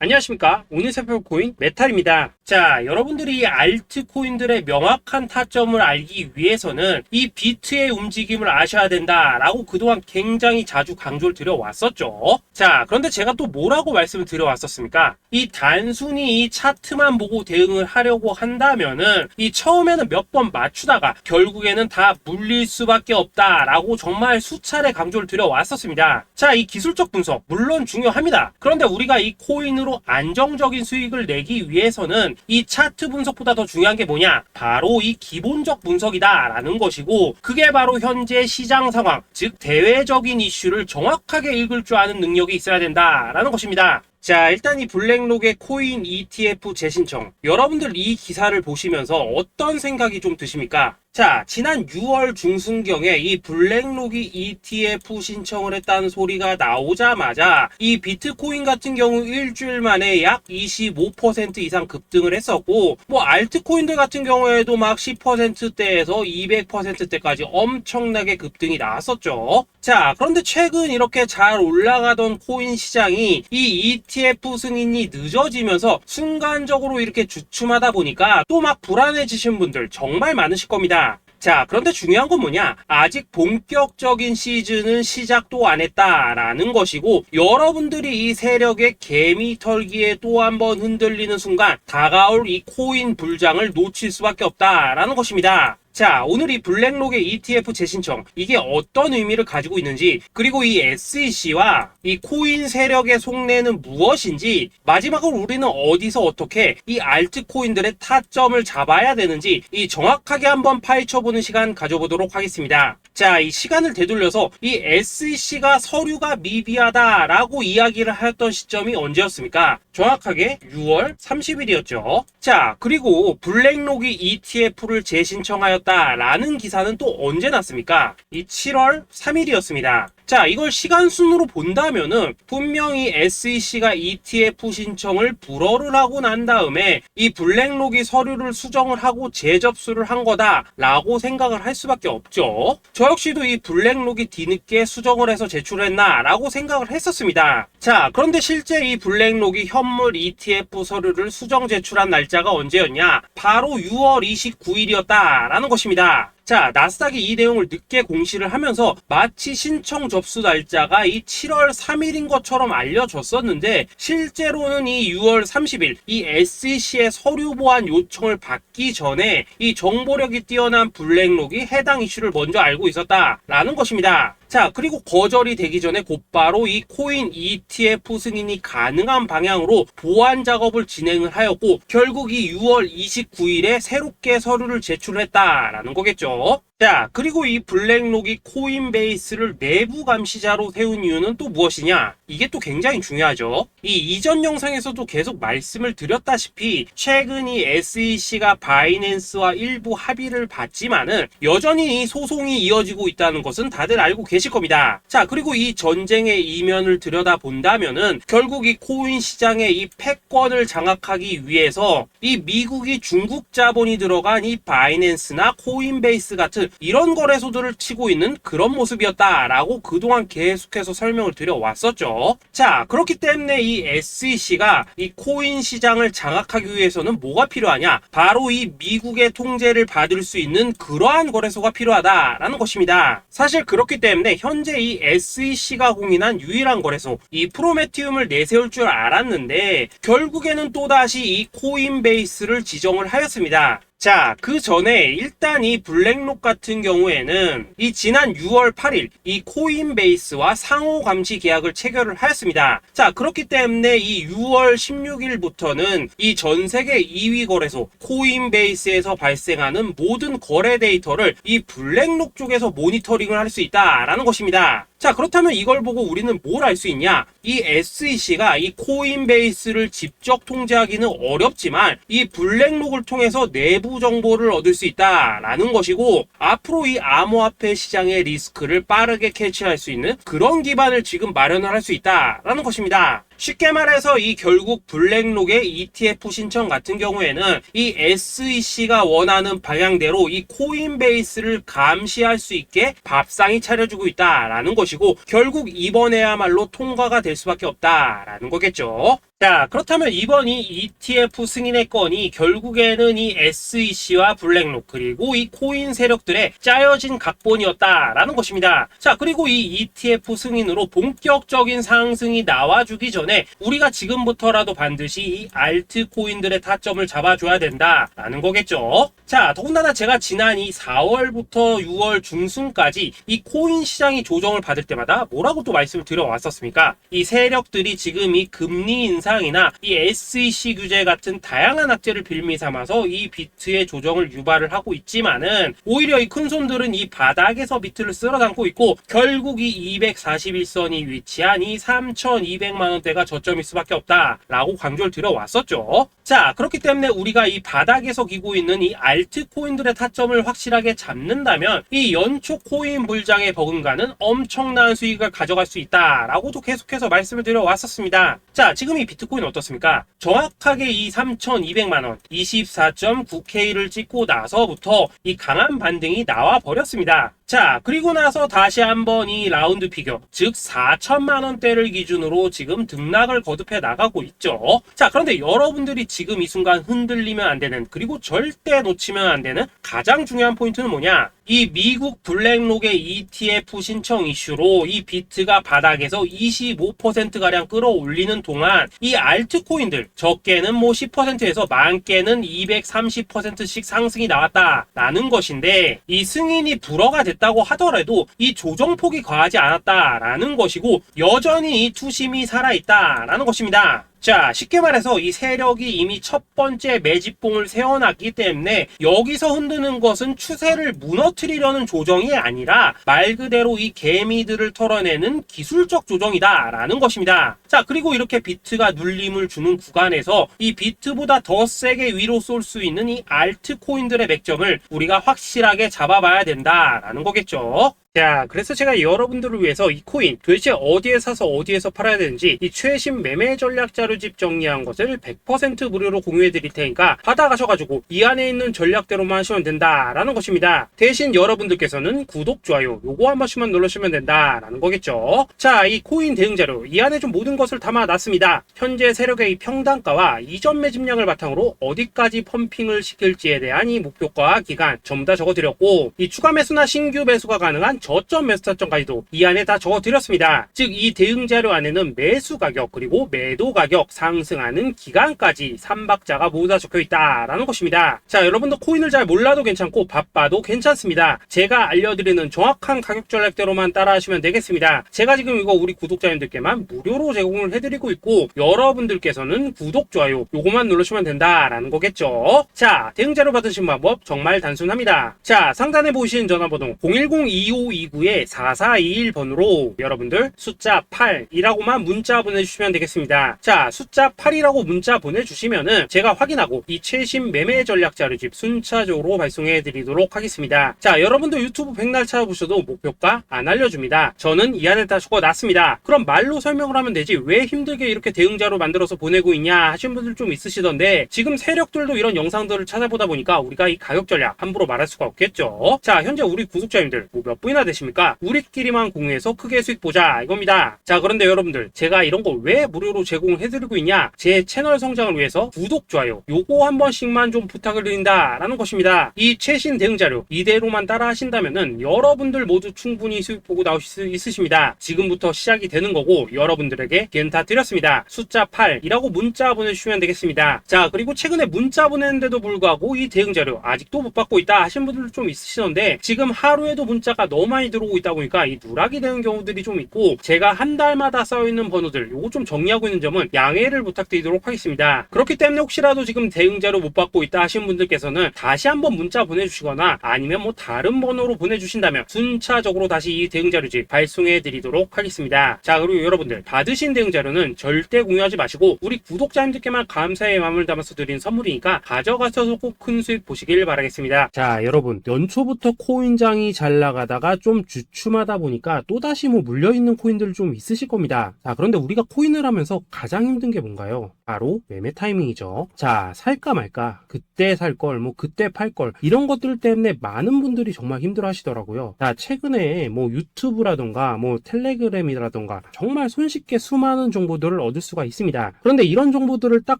안녕하십니까. 오늘 살펴볼 코인 메탈입니다. 자, 여러분들이 이 알트코인들의 명확한 타점을 알기 위해서는 이 비트의 움직임을 아셔야 된다라고 그동안 굉장히 자주 강조를 드려왔었죠. 자, 그런데 제가 또 뭐라고 말씀을 드려왔었습니까? 이 단순히 이 차트만 보고 대응을 하려고 한다면은 이 처음에는 몇 번 맞추다가 결국에는 다 물릴 수밖에 없다라고 정말 수차례 강조를 드려왔었습니다. 자, 이 기술적 분석 물론 중요합니다. 그런데 우리가 이 코인으로 안정적인 수익을 내기 위해서는 이 차트 분석보다 더 중요한 게 뭐냐? 바로 이 기본적 분석이다 라는 것이고, 그게 바로 현재 시장 상황, 즉 대외적인 이슈를 정확하게 읽을 줄 아는 능력이 있어야 된다 라는 것입니다. 자, 일단 이 블랙록의 코인 ETF 재신청, 여러분들 이 기사를 보시면서 어떤 생각이 좀 드십니까? 자, 지난 6월 중순경에 이 블랙록이 ETF 신청을 했다는 소리가 나오자마자 이 비트코인 같은 경우 일주일 만에 약 25% 이상 급등을 했었고, 뭐 알트코인들 같은 경우에도 막 10%대에서 200%대까지 엄청나게 급등이 나왔었죠. 자, 그런데 최근 이렇게 잘 올라가던 코인 시장이 이 ETF 승인이 늦어지면서 순간적으로 이렇게 주춤하다 보니까 또 막 불안해지신 분들 정말 많으실 겁니다. 자, 그런데 중요한 건 뭐냐? 아직 본격적인 시즌은 시작도 안 했다라는 것이고, 여러분들이 이 세력의 개미 털기에 또 한 번 흔들리는 순간 다가올 이 코인 불장을 놓칠 수밖에 없다라는 것입니다. 자, 오늘 이 블랙록의 ETF 재신청, 이게 어떤 의미를 가지고 있는지, 그리고 이 SEC와 이 코인 세력의 속내는 무엇인지, 마지막으로 우리는 어디서 어떻게 이 알트코인들의 타점을 잡아야 되는지 이 정확하게 한번 파헤쳐보는 시간 가져보도록 하겠습니다. 자, 이 시간을 되돌려서 이 SEC가 서류가 미비하다라고 이야기를 하였던 시점이 언제였습니까? 정확하게 6월 30일이었죠. 자, 그리고 블랙록이 ETF를 재신청하였다라는 기사는 또 언제 났습니까? 이 7월 3일이었습니다. 자, 이걸 시간순으로 본다면은 분명히 SEC가 ETF 신청을 불허를 하고 난 다음에 이 블랙록이 서류를 수정을 하고 재접수를 한 거다라고 생각을 할 수밖에 없죠. 저 역시도 이 블랙록이 뒤늦게 수정을 해서 제출했나라고 생각을 했었습니다. 자, 그런데 실제 이 블랙록이 현물 ETF 서류를 수정 제출한 날짜가 언제였냐? 바로 6월 29일이었다라는 것입니다. 자, 나스닥이 이 내용을 늦게 공시를 하면서 마치 신청 접수 날짜가 이 7월 3일인 것처럼 알려졌었는데, 실제로는 이 6월 30일 이 SEC의 서류 보완 요청을 받기 전에 이 정보력이 뛰어난 블랙록이 해당 이슈를 먼저 알고 있었다라는 것입니다. 자, 그리고 거절이 되기 전에 곧바로 이 코인 ETF 승인이 가능한 방향으로 보완 작업을 진행을 하였고, 결국 이 6월 29일에 새롭게 서류를 제출했다라는 거겠죠. 자, 그리고 이 블랙록이 코인베이스를 내부 감시자로 세운 이유는 또 무엇이냐? 이게 또 굉장히 중요하죠. 이 이전 영상에서도 계속 말씀을 드렸다시피 최근 이 SEC가 바이낸스와 일부 합의를 봤지만은 여전히 이 소송이 이어지고 있다는 것은 다들 알고 계실 겁니다. 자, 그리고 이 전쟁의 이면을 들여다본다면은 결국 이 코인 시장의 이 패권을 장악하기 위해서 이 미국이 중국 자본이 들어간 이 바이낸스나 코인베이스 같은 이런 거래소들을 치고 있는 그런 모습이었다라고 그동안 계속해서 설명을 드려왔었죠. 자, 그렇기 때문에 이 SEC가 이 코인 시장을 장악하기 위해서는 뭐가 필요하냐? 바로 이 미국의 통제를 받을 수 있는 그러한 거래소가 필요하다라는 것입니다. 사실 그렇기 때문에 현재 이 SEC가 공인한 유일한 거래소, 이 프로메티움을 내세울 줄 알았는데 결국에는 또다시 이 코인베이스를 지정을 하였습니다. 자, 그 전에 일단 이 블랙록 같은 경우에는 이 지난 6월 8일 이 코인베이스와 상호 감시 계약을 체결을 하였습니다. 자, 그렇기 때문에 이 6월 16일부터는 이 전 세계 2위 거래소 코인베이스에서 발생하는 모든 거래 데이터를 이 블랙록 쪽에서 모니터링을 할 수 있다라는 것입니다. 자, 그렇다면 이걸 보고 우리는 뭘 알 수 있냐? 이 SEC가 이 코인베이스를 직접 통제하기는 어렵지만 이 블랙록을 통해서 내부 정보를 얻을 수 있다라는 것이고, 앞으로 이 암호화폐 시장의 리스크를 빠르게 캐치할 수 있는 그런 기반을 지금 마련을 할 수 있다라는 것입니다. 쉽게 말해서 이 결국 블랙록의 ETF 신청 같은 경우에는 이 SEC가 원하는 방향대로 이 코인베이스를 감시할 수 있게 밥상이 차려주고 있다라는 것이고, 결국 이번에야말로 통과가 될 수밖에 없다라는 거겠죠. 자, 그렇다면 이번 이 ETF 승인의 건이 결국에는 이 SEC와 블랙록 그리고 이 코인 세력들의 짜여진 각본이었다라는 것입니다. 자, 그리고 이 ETF 승인으로 본격적인 상승이 나와주기 전에 우리가 지금부터라도 반드시 이 알트코인들의 타점을 잡아줘야 된다라는 거겠죠. 자, 더군다나 제가 지난 이 4월부터 6월 중순까지 이 코인 시장이 조정을 받을 때마다 뭐라고 또 말씀을 드려왔었습니까? 이 세력들이 지금 이 금리 인상이나 이 SEC 규제 같은 다양한 악재를 빌미 삼아서 이 비트의 조정을 유발을 하고 있지만은 오히려 이 큰손들은 이 바닥에서 비트를 쓸어담고 있고 결국 이 241선이 위치한 이 3,200만 원대가 저점일 수밖에 없다라고 강조를 드려왔었죠. 자, 그렇기 때문에 우리가 이 바닥에서 기고 있는 이 알트코인들의 타점을 확실하게 잡는다면 이 연초 코인 불장의 버금가는 엄청난 수익을 가져갈 수 있다라고도 계속해서 말씀을 드려왔었습니다. 자, 지금 이 비트코인 어떻습니까? 정확하게 이 3,200만원 24.9K를 찍고 나서부터 이 강한 반등이 나와 버렸습니다. 자, 그리고 나서 다시 한번 이 라운드 피겨, 즉 4천만원대를 기준으로 지금 등락을 거듭해 나가고 있죠. 자, 그런데 여러분들이 지금 이 순간 흔들리면 안 되는, 그리고 절대 놓치면 안 되는 가장 중요한 포인트는 뭐냐? 이 미국 블랙록의 ETF 신청 이슈로 이 비트가 바닥에서 25%가량 끌어올리는 동안 이 알트코인들 적게는 뭐 10%에서 많게는 230%씩 상승이 나왔다라는 것인데 이 승인이 불허가 됐다고 하더라도 이 조정폭이 과하지 않았다라는 것이고 여전히 이 투심이 살아있다라는 것입니다. 자, 쉽게 말해서 이 세력이 이미 첫 번째 매집봉을 세워놨기 때문에 여기서 흔드는 것은 추세를 무너뜨리려는 조정이 아니라 말 그대로 이 개미들을 털어내는 기술적 조정이다라는 것입니다. 자, 그리고 이렇게 비트가 눌림을 주는 구간에서 이 비트보다 더 세게 위로 쏠 수 있는 이 알트코인들의 맥점을 우리가 확실하게 잡아봐야 된다라는 거겠죠. 자, 그래서 제가 여러분들을 위해서 이 코인 도대체 어디에 사서 어디에서 팔아야 되는지 이 최신 매매 전략 자료집 정리한 것을 100% 무료로 공유해 드릴 테니까 받아가셔가지고 이 안에 있는 전략대로만 하시면 된다라는 것입니다. 대신 여러분들께서는 구독, 좋아요 요거 한 번씩만 눌러주시면 된다라는 거겠죠. 자, 이 코인 대응 자료 이 안에 좀 모든 것을 담아놨습니다. 현재 세력의 이 평단가와 이전 매집량을 바탕으로 어디까지 펌핑을 시킬지에 대한 이 목표가 기간 전부 다 적어드렸고 이 추가 매수나 신규 매수가 가능한 저점 매수 타점까지도 이 안에 다 적어드렸습니다. 즉 이 대응 자료 안에는 매수 가격 그리고 매도 가격 상승하는 기간까지 3박자가 모두 다 적혀있다라는 것입니다. 자, 여러분도 코인을 잘 몰라도 괜찮고 바빠도 괜찮습니다. 제가 알려드리는 정확한 가격 전략대로만 따라하시면 되겠습니다. 제가 지금 이거 우리 구독자님들께만 무료로 제공을 해드리고 있고 여러분들께서는 구독, 좋아요 요거만 누르시면 된다라는 거겠죠. 자, 대응 자료 받으신 방법 정말 단순합니다. 자, 상단에 보이시는 전화번호 010-2529-4421번으로 여러분들 숫자 8이라고만 문자 보내주시면 되겠습니다. 자, 숫자 8이라고 문자 보내주시면은 제가 확인하고 이 최신 매매 전략 자료집 순차적으로 발송해 드리도록 하겠습니다. 자, 여러분도 유튜브 백날 찾아보셔도 목표가 안 알려줍니다. 저는 이 안에 다 적어놨습니다. 그럼 말로 설명을 하면 되지 왜 힘들게 이렇게 대응자로 만들어서 보내고 있냐 하시는 분들 좀 있으시던데 지금 세력들도 이런 영상들을 찾아보다 보니까 우리가 이 가격 전략 함부로 말할 수가 없겠죠. 자, 현재 우리 구독자님들 뭐 몇 분이나 되십니까? 우리끼리만 공유해서 크게 수익 보자 이겁니다. 자, 그런데 여러분들 제가 이런 거 왜 무료로 제공해드리고 있냐? 제 채널 성장을 위해서 구독, 좋아요 요거 한 번씩만 좀 부탁을 드린다라는 것입니다. 이 최신 대응 자료 이대로만 따라 하신다면은 여러분들 모두 충분히 수익 보고 나오실 수 있으십니다. 지금부터 시작이 되는 거고 여러분들에게 기회는 다 드렸습니다. 숫자 8이라고 문자 보내주시면 되겠습니다. 자, 그리고 최근에 문자 보냈는데도 불구하고 이 대응 자료 아직도 못 받고 있다 하신 분들 좀 있으시던데 지금 하루에도 문자가 너무 많이 들어오고 있다 보니까 이 누락이 되는 경우들이 좀 있고 제가 한 달마다 쌓여있는 번호들 요거 좀 정리하고 있는 점은 양해를 부탁드리도록 하겠습니다. 그렇기 때문에 혹시라도 지금 대응 자료 못 받고 있다 하신 분들께서는 다시 한번 문자 보내주시거나 아니면 뭐 다른 번호로 보내주신다면 순차적으로 다시 이 대응 자료집 발송해 드리도록 하겠습니다. 자, 그리고 여러분들 받으신 대응 자료는 절대 공유하지 마시고 우리 구독자님들께만 감사의 마음을 담아서 드린 선물이니까 가져가셔서 꼭 큰 수익 보시길 바라겠습니다. 자, 여러분 연초부터 코인장이 잘 나가다가 좀 주춤하다 보니까 또다시 뭐 물려있는 코인들 좀 있으실 겁니다. 자, 그런데 우리가 코인을 하면서 가장 힘든 게 뭔가요? 바로 매매 타이밍이죠. 자, 살까 말까, 그때 살 걸, 뭐 그때 팔 걸, 이런 것들 때문에 많은 분들이 정말 힘들어 하시더라고요. 자, 최근에 뭐 유튜브라던가 뭐 텔레그램이라던가 정말 손쉽게 수많은 정보들을 얻을 수가 있습니다. 그런데 이런 정보들을 딱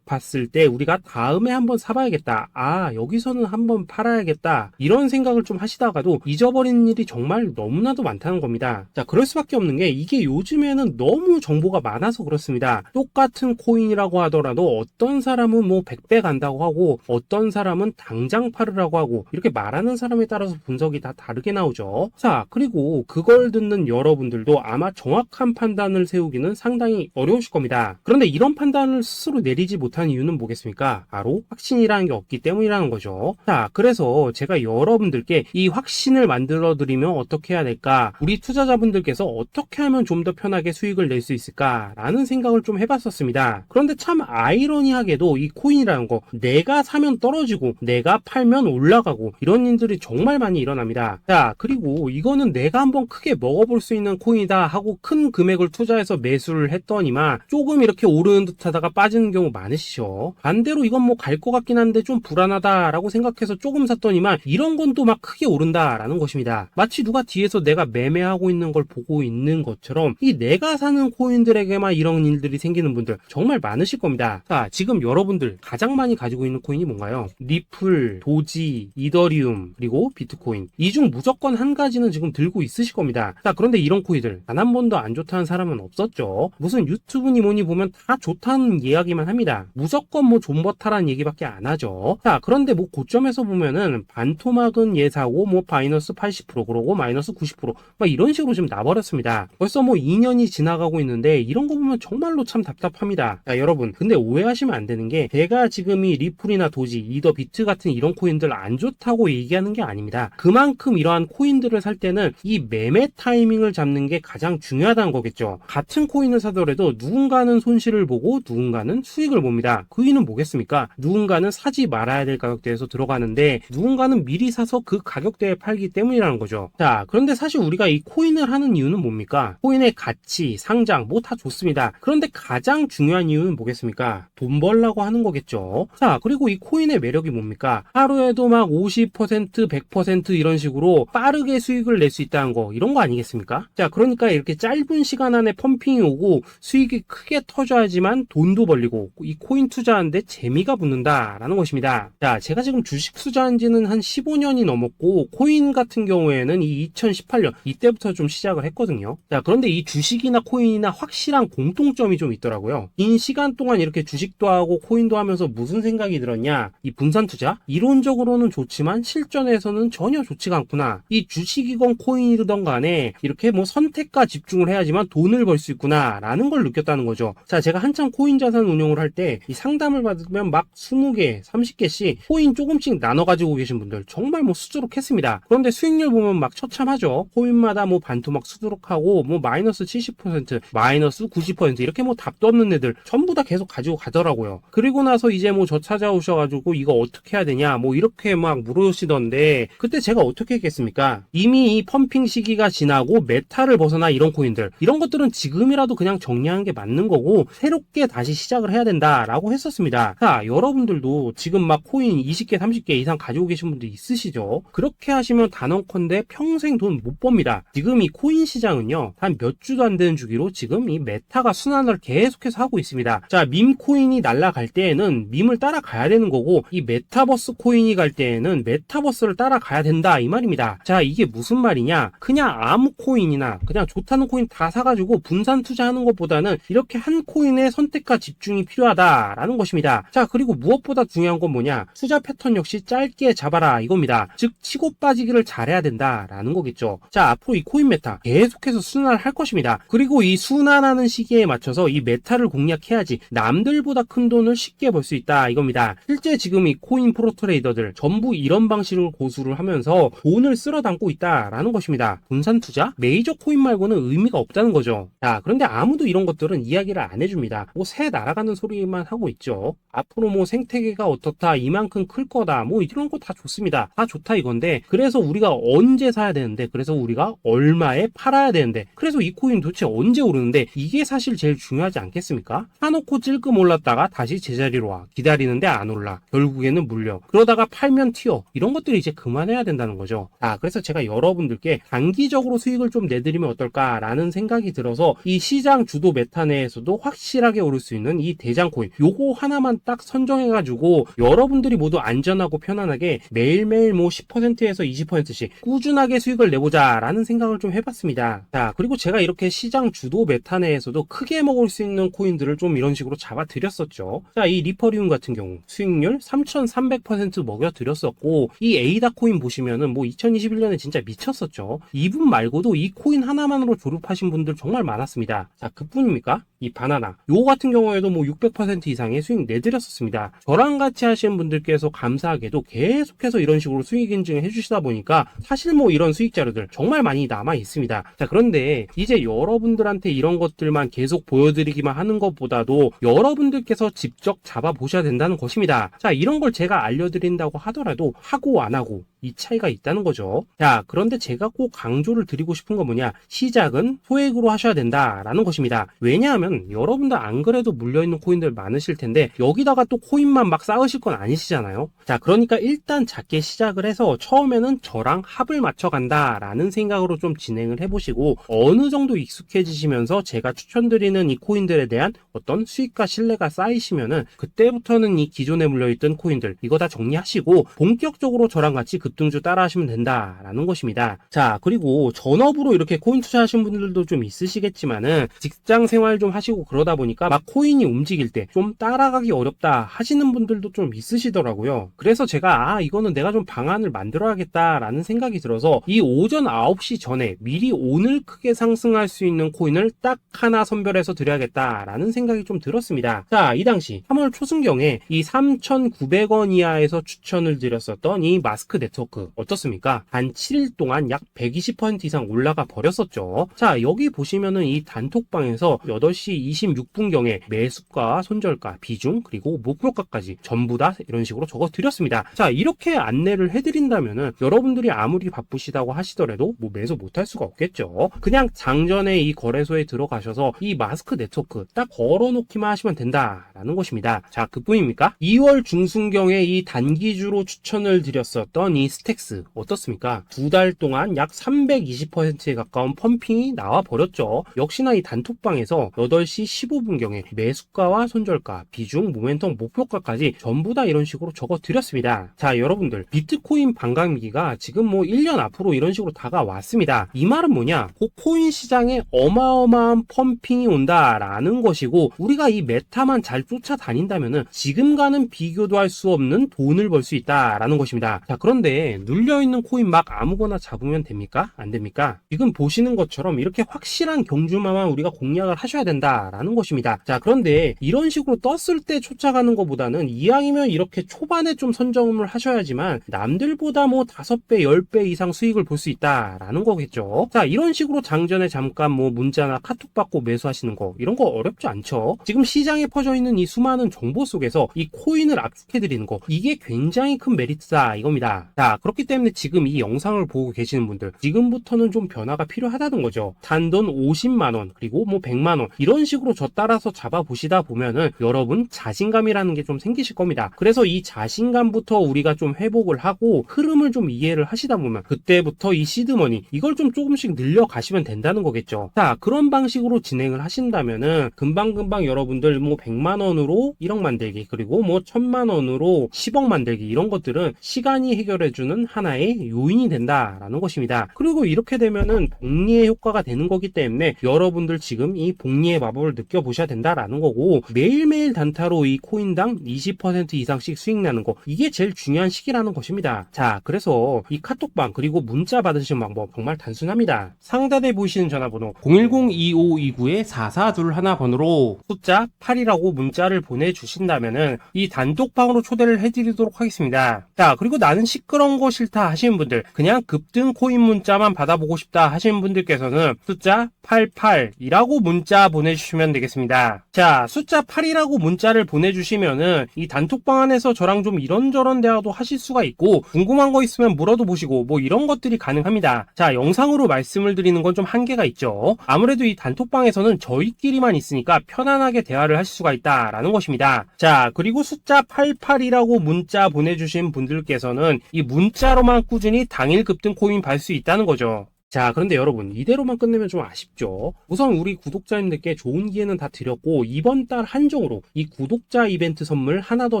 봤을 때 우리가 다음에 한번 사봐야겠다, 아 여기서는 한번 팔아야겠다, 이런 생각을 좀 하시다가도 잊어버리는 일이 정말 너무나도 많다는 겁니다. 자, 그럴 수밖에 없는 게 이게 요즘에는 너무 정보가 많아서 그렇습니다. 똑같은 코인이라고 하더라도 어떤 사람은 뭐 100배 간다고 하고 어떤 사람은 당장 팔으라고 하고, 이렇게 말하는 사람에 따라서 분석이 다 다르게 나오죠. 자, 그리고 그걸 듣는 여러분들도 아마 정확한 판단을 세우기는 상당히 어려우실 겁니다. 그런데 이런 판단을 스스로 내리지 못한 이유는 뭐겠습니까? 바로 확신이라는 게 없기 때문이라는 거죠. 자, 그래서 제가 여러분들께 이 확신을 만들어 드리면 어떻게 해야 될까, 우리 투자자분들께서 어떻게 하면 좀 더 편하게 수익을 낼 수 있을까 라는 생각을 좀 해봤었습니다. 그런데 참 아이러니하게도 이 코인이라는 거, 내가 사면 떨어지고 내가 팔면 올라가고 이런 일들이 정말 많이 일어납니다. 자, 그리고 이거는 내가 한번 크게 먹어볼 수 있는 코인이다 하고 큰 금액을 투자해서 매수를 했더니만 조금 이렇게 오르는 듯 하다가 빠지는 경우 많으시죠. 반대로 이건 뭐 갈 것 같긴 한데 좀 불안하다 라고 생각해서 조금 샀더니만 이런 건 또 막 크게 오른다 라는 것입니다. 마치 누가 뒤에서 내가 매매하고 있는 걸 보고 있는 것처럼 이 내가 사는 코인들에게만 이런 일들이 생기는 분들 정말 많으실 겁니다. 자, 지금 여러분들 가장 많이 가지고 있는 코인이 뭔가요? 리플, 도지, 이더리움, 그리고 비트코인. 이 중 무조건 한 가지는 지금 들고 있으실 겁니다. 자, 그런데 이런 코인들 단 한 번도 안 좋다는 사람은 없었죠. 무슨 유튜브니 뭐니 보면 다 좋다는 이야기만 합니다. 무조건 뭐 존버타라는 얘기밖에 안 하죠. 자, 그런데 뭐 고점에서 보면은 반토막은 예사고 뭐 마이너스 80% 그러고 마이너스 90%막 이런 식으로 지금 나버렸습니다. 벌써 뭐 2년이 지나가고 있는데 이런 거 보면 정말로 참 답답합니다. 자, 여러분, 근데 오해하시면 안 되는 게 제가 지금 이 리플이나 도지, 이더, 비트 같은 이런 코인들 안 좋다고 얘기하는 게 아닙니다. 그만큼 이러한 코인들을 살 때는 이 매매 타이밍을 잡는 게 가장 중요하다는 거겠죠. 같은 코인을 사더라도 누군가는 손실을 보고 누군가는 수익을 봅니다. 그 이유는 뭐겠습니까? 누군가는 사지 말아야 될 가격대에서 들어가는데 누군가는 미리 사서 그 가격대에 팔기 때문이라는 거죠. 자, 그런데 사실 우리가 이 코인을 하는 이유는 뭡니까? 코인의 가치, 상장 뭐 다 좋습니다. 그런데 가장 중요한 이유는 뭐겠습니까? 돈 벌라고 하는 거겠죠. 자, 그리고 이 코인의 매력이 뭡니까? 하루에도 막 50%, 100% 이런 식으로 빠르게 수익을 낼 수 있다는 거, 이런 거 아니겠습니까? 자, 그러니까 이렇게 짧은 시간 안에 펌핑이 오고 수익이 크게 터져야지만 돈도 벌리고 이 코인 투자하는데 재미가 붙는다라는 것입니다. 자, 제가 지금 주식 투자한 지는 한 15년이 넘었고 코인 같은 경우에는 이 2018년 이때부터 좀 시작을 했거든요. 자, 그런데 이 주식이나 코인이나 확실한 공통점이 좀 있더라고요. 긴 시간 동안 이렇게 주식도 하고 코인도 하면서 무슨 생각이 들었냐? 이 분산 투자? 이론적으로는 좋지만 실전에서는 전혀 좋지가 않구나. 이 주식이건 코인이든 간에 이렇게 뭐 선택과 집중을 해야지만 돈을 벌 수 있구나 라는 걸 느꼈다는 거죠. 자, 제가 한창 코인 자산 운용을 할 때 이 상담을 받으면 막 20개, 30개씩 코인 조금씩 나눠 가지고 계신 분들 정말 뭐 수두룩했습니다. 그런데 수익률 보면 막 처참하죠. 코인마다 뭐 반토막 수두룩하고 뭐 마이너스 70%, 마이너스 90% 이렇게 뭐 답도 없는 애들 전부 다 계속 가지고 가더라고요. 그리고 나서 이제 뭐 저 찾아오셔가지고 이거 어떻게 해야 되냐 뭐 이렇게 막 물으시던데 그때 제가 어떻게 했겠습니까? 이미 이 펌핑 시기가 지나고 메타를 벗어나 이런 코인들, 이런 것들은 지금이라도 그냥 정리하는 게 맞는 거고 새롭게 다시 시작을 해야 된다라고 했었습니다. 자, 여러분들도 지금 막 코인 20개, 30개 이상 가지고 계신 분들 있으시죠? 그렇게 하시면 단언컨대 평생 돈 못 법니다. 지금 이 코인 시장은요, 한 몇 주도 안 되는 주기로 지금 이 메타가 순환을 계속해서 하고 있습니다. 자, 밈 코인이 날아갈 때에는 밈을 따라가야 되는 거고 이 메타버스 코인이 갈 때에는 메타버스를 따라가야 된다 이 말입니다. 자, 이게 무슨 말이냐? 그냥 아무 코인이나 그냥 좋다는 코인 다 사가지고 분산 투자하는 것보다는 이렇게 한 코인의 선택과 집중이 필요하다라는 것입니다. 자, 그리고 무엇보다 중요한 건 뭐냐? 투자 패턴 역시 짧게 잡아라 이겁니다. 즉 치고 빠지기를 잘해야 된다라는 거겠죠. 자, 앞으로 이 코인 메타 계속해서 순환을 할 것입니다. 그리고 이 순환하는 시기에 맞춰서 이 메타를 공략해야지 남들보다 큰 돈을 쉽게 벌 수 있다 이겁니다. 실제 지금 이 코인 프로 트레이더들 전부 이런 방식으로 고수를 하면서 돈을 쓸어 담고 있다라는 것입니다. 분산 투자? 메이저 코인 말고는 의미가 없다는 거죠. 자, 그런데 아무도 이런 것들은 이야기를 안 해줍니다. 뭐 새 날아가는 소리만 하고 있죠. 앞으로 뭐 생태계가 어떻다, 이만큼 클 거다, 뭐 이런 거 다 좋습니다. 다 좋다 이건데 그래서 우리가 언제 사야 되는 되는데, 그래서 우리가 얼마에 팔아야 되는데, 그래서 이 코인 도대체 언제 오르는데, 이게 사실 제일 중요하지 않겠습니까? 사놓고 찔끔 올랐다가 다시 제자리로 와, 기다리는데 안 올라, 결국에는 물려, 그러다가 팔면 튀어, 이런 것들을 이제 그만해야 된다는 거죠. 그래서 제가 여러분들께 단기적으로 수익을 좀 내드리면 어떨까라는 생각이 들어서 이 시장 주도 메타 내에서도 확실하게 오를 수 있는 이 대장 코인, 요거 하나만 딱 선정해가지고 여러분들이 모두 안전하고 편안하게 매일매일 뭐 10%에서 20%씩 꾸준하게 수익을 내보자 라는 생각을 좀 해봤습니다. 자, 그리고 제가 이렇게 시장 주도 메타 내에서도 크게 먹을 수 있는 코인들을 좀 이런 식으로 잡아드렸었죠. 자, 이 리퍼리움 같은 경우 수익률 3300% 먹여드렸었고, 이 에이다 코인 보시면은 뭐 2021년에 진짜 미쳤었죠. 이분 말고도 이 코인 하나만으로 졸업하신 분들 정말 많았습니다. 자, 그뿐입니까? 이 바나나 요거 같은 경우에도 뭐 600% 이상의 수익 내드렸었습니다. 저랑 같이 하시는 분들께서 감사하게도 계속해서 이런 식으로 수익 인증을 해주시다 보니까 사실 뭐 이런 수익 자료들 정말 많이 남아 있습니다. 자, 그런데 이제 여러분들한테 이런 것들만 계속 보여드리기만 하는 것보다도 여러분들께서 직접 잡아보셔야 된다는 것입니다. 자, 이런 걸 제가 알려드린다고 하더라도 하고 안 하고 이 차이가 있다는 거죠. 자, 그런데 제가 꼭 강조를 드리고 싶은 건 뭐냐, 시작은 소액으로 하셔야 된다라는 것입니다. 왜냐하면 여러분들 안 그래도 물려있는 코인들 많으실 텐데 여기다가 또 코인만 막 쌓으실 건 아니시잖아요. 자, 그러니까 일단 작게 시작을 해서 처음에는 저랑 합을 맞춰간다 라는 생각으로 좀 진행을 해보시고, 어느 정도 익숙해지시면서 제가 추천드리는 이 코인들에 대한 어떤 수익과 신뢰가 쌓이시면은 그때부터는 이 기존에 물려있던 코인들 이거 다 정리하시고 본격적으로 저랑 같이 급등주 따라 하시면 된다라는 것입니다. 자, 그리고 전업으로 이렇게 코인 투자하신 분들도 좀 있으시겠지만은 직장 생활 좀 하시고 그러다 보니까 막 코인이 움직일 때 좀 따라가기 어렵다 하시는 분들도 좀 있으시더라고요. 그래서 제가 이거는 내가 좀 방안을 만들어야겠다라는 생각이 들어서 이 오전 9시 전에 미리 오늘 크게 상승할 수 있는 코인을 딱 하나 선별해서 드려야겠다라는 생각이 좀 들었습니다. 자, 이 당시 3월 초순경에 이 3,900원 이하에서 추천을 드렸었던 이 마스크 네트워크 어떻습니까? 단 7일 동안 약 120% 이상 올라가 버렸었죠. 자, 여기 보시면은 이 단톡방에서 8시 26분경에 매수가, 손절가, 비중, 그리고 목표가까지 전부 다 이런 식으로 적어 드렸습니다. 자, 이렇게 안내를 해드린다면은 여러분들이 아무리 바쁘시다고 하시더라도 뭐 매수 못할 수가 없겠죠. 그냥 장전에 이 거래소에 들어가셔서 이 마스크 네트워크 딱 걸어놓기만 하시면 된다라는 것입니다. 자, 그뿐입니까? 2월 중순경에 이 단기주로 추천을 드렸었던 이 스택스 어떻습니까? 2달 동안 약 320%에 가까운 펌핑이 나와 버렸죠. 역시나 이 단톡방에서 8시 15분경에 매수가와 손절가, 비중, 모멘텀, 목표가까지 전부 다 이런 식으로 적어 드렸습니다. 자, 여러분들 비트코인 반감기가 지금 뭐 1년 앞으로 이런 식으로 다가왔습니다. 이 말은 뭐냐? 그 코인 시장에 어마어마한 펌핑이 온다라는 것이고, 우리가 이 메타만 잘 쫓아다닌다면은 지금과는 비교도 할 수 없는 돈을 벌 수 있다라는 것입니다. 자, 그런데 눌려있는 코인 막 아무거나 잡으면 됩니까? 안 됩니까? 지금 보시는 것처럼 이렇게 확실한 경주마만 우리가 공략을 하셔야 된다라는 것입니다. 자, 그런데 이런 식으로 떴을 때 쫓아가는 것보다는 이왕이면 이렇게 초반에 좀 선점을 하셔야지만 남들보다 뭐 5배, 10배 이상 수익을 볼 수 있다라는 거겠죠. 자, 이런 식으로 장전에 잠깐 뭐 문자나 카톡 받고 매수하시는 거 이런 거 어렵지 않죠. 지금 시장에 퍼져 있는 이 수많은 정보 속에서 이 코인을 압축해드리는 거, 이게 굉장히 큰 메리트다 이겁니다. 자, 그렇기 때문에 지금 이 영상을 보고 계시는 분들 지금부터는 좀 변화가 필요하다는 거죠. 단돈 50만원 그리고 뭐 100만원 이런 식으로 저 따라서 잡아보시다 보면은 여러분 자신감이라는 게 좀 생기실 겁니다. 그래서 이 자신감부터 우리가 좀 회복을 하고 흐름을 좀 이해를 하시다 보면 그때부터 이 시드머니 이걸 좀 조금씩 늘려가시면 된다는 거겠죠. 자, 그런 방식으로 진행을 하신다면은 금방금방 여러분들 뭐 100만원으로 1억 만들기 그리고 뭐 1000만원으로 10억 만들기 이런 것들은 시간이 해결해주는 하나의 요인이 된다라는 것입니다. 그리고 이렇게 되면은 복리의 효과가 되는 거기 때문에 여러분들 지금 이 복리의 마법을 느껴보셔야 된다라는 거고, 매일매일 단타로 이 코인당 20% 이상씩 수익 나는 거, 이게 제일 중요한 시기라는 것입니다. 자, 그래서 이 카톡방 그리고 문자 받으시는 방법 정말 단순합니다. 상단에 보이시는 전화번호 010-2529-4421 번호로 숫자 8이라고 문자를 보내주신다면은 이 단톡방으로 초대를 해드리도록 하겠습니다. 자, 그리고 나는 시끄러운 거 싫다 하시는 분들, 그냥 급등 코인 문자만 받아보고 싶다 하시는 분들께서는 숫자 88이라고 문자 보내주시면 되겠습니다. 자, 숫자 8이라고 문자를 보내주시면은 이 단톡방 안에서 저랑 좀 이런저런 대화도 하실 수가 있고, 궁금한 거 있으면 물어도 보시고 뭐 이런 것들이 가능합니다. 자, 영상으로 말씀을 드리는 건 좀 한계가 있죠. 아무래도 이 단톡방에서는 저희끼리만 있으니까 편안하게 대화를 할 수가 있다라는 것입니다. 자, 그리고 숫자 88이라고 문자 보내주신 분들께서는 이 문자로만 꾸준히 당일 급등 코인 받을 수 있다는 거죠. 자, 그런데 여러분, 이대로만 끝내면 좀 아쉽죠. 우선 우리 구독자님들께 좋은 기회는 다 드렸고, 이번 달 한정으로 이 구독자 이벤트 선물 하나 더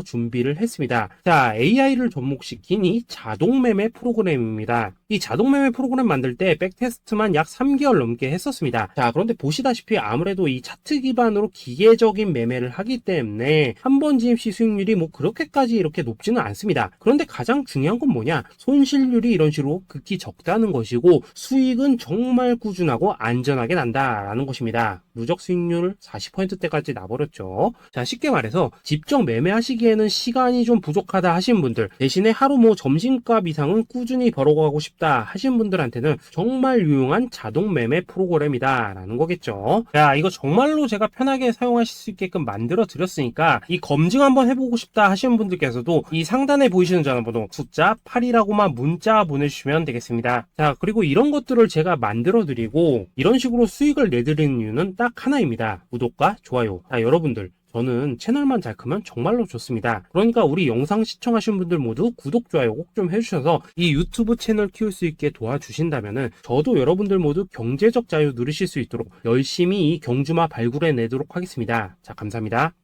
준비를 했습니다. 자, AI를 접목시킨 이 자동매매 프로그램입니다. 이 자동매매 프로그램 만들 때 백테스트만 약 3개월 넘게 했었습니다. 자, 그런데 보시다시피 아무래도 이 차트 기반으로 기계적인 매매를 하기 때문에 한 번 진입 시 수익률이 뭐 그렇게까지 이렇게 높지는 않습니다. 그런데 가장 중요한 건 뭐냐? 손실률이 이런 식으로 극히 적다는 것이고, 수익은 정말 꾸준하고 안전하게 난다라는 것입니다. 누적 수익률 40%대까지 나버렸죠. 자, 쉽게 말해서 직접 매매하시기에는 시간이 좀 부족하다 하신 분들, 대신에 하루 뭐 점심값 이상은 꾸준히 벌어가고 싶다 하신 분들한테는 정말 유용한 자동 매매 프로그램이다라는 거겠죠. 자, 이거 정말로 제가 편하게 사용하실 수 있게끔 만들어 드렸으니까 이 검증 한번 해보고 싶다 하시는 분들께서도 이 상단에 보이시는 전화번호 숫자 8이라고만 문자 보내주시면 되겠습니다. 자, 그리고 이런 것들을 제가 만들어 드리고 이런 식으로 수익을 내드리는 이유는 딱 하나입니다. 구독과 좋아요. 자, 여러분들, 저는 채널만 잘 크면 정말로 좋습니다. 그러니까 우리 영상 시청하신 분들 모두 구독, 좋아요 꼭 좀 해주셔서 이 유튜브 채널 키울 수 있게 도와주신다면은 저도 여러분들 모두 경제적 자유 누리실 수 있도록 열심히 이 경주마 발굴해 내도록 하겠습니다. 자, 감사합니다.